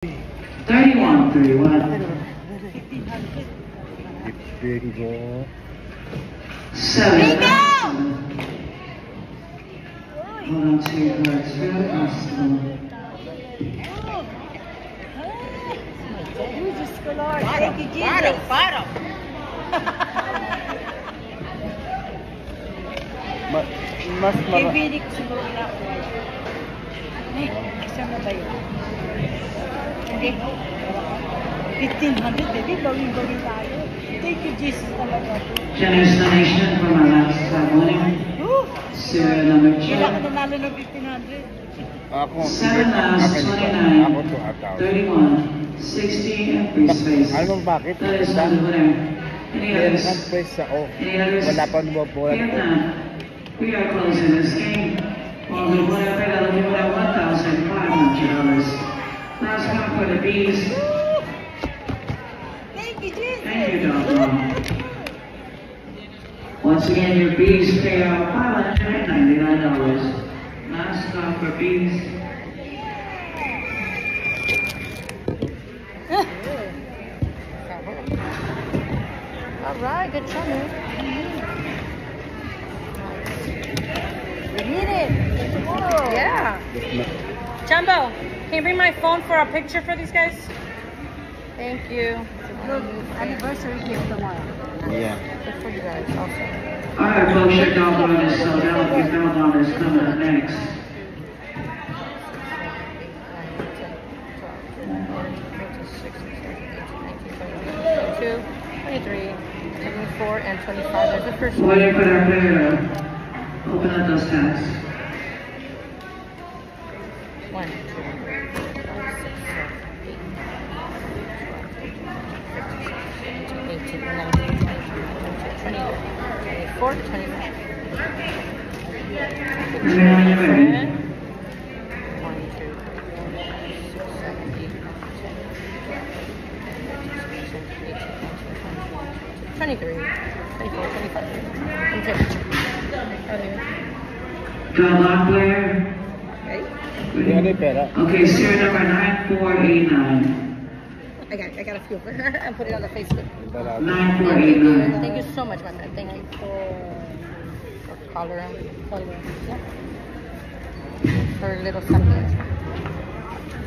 31. Bingo. 7. Hold on to your cards. Really awesome. Thank you, Jesus. Bottom. Mas Bibili ko siguro na ako. Ay, kasama ba yun? Hindi. 1,500, baby. Bawin-bawin tayo. Thank you, Jesus talaga. Generous donation for my last winning. Serial number 2. Wala ka nanalo ng 1,500. Ako. 7 last, 29, 31, 60, and free space. Alam mo bakit? That is not the winner. Any others? Ang press ako. Any others? Wala pa numubulat If ko. not, we are closing this game. Well, the winner paid out $1,500. Last one for the bees. Thank you, Jesus. Thank you, Dr. Once again, your bees pay out $599. Last call for bees. All right, good try, man. We need it. Yeah. Jumbo, can you bring my phone for a picture for these guys? Thank you. Good anniversary gift tomorrow. Yeah. Good for you guys also. Alright, folks, your dog run is sold out. Your dog run is coming up next. 22, 23, 24, and 25. There's the first one. Waiting for our player to open up those tabs. 1, 2, 3, 4, 5, 6, 7, 8, 18, 19, 20, 24, 25. When you're ready. 23, 24, 25. And temperature. Draw lock player. Okay. Ano yung pera? Okay, serial number 9489. I got a few for her. And put it on the Facebook. 9489. Thank you so much, my friend. Thank you for color. Yeah. For a little something.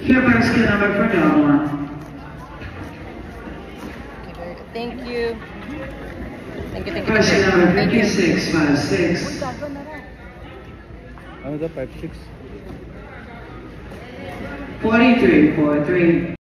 Here basket number for dog one. Okay, very good. Thank you. Thank you. Basket number Thank you. 5656. Ano daw? 5-6? 4343.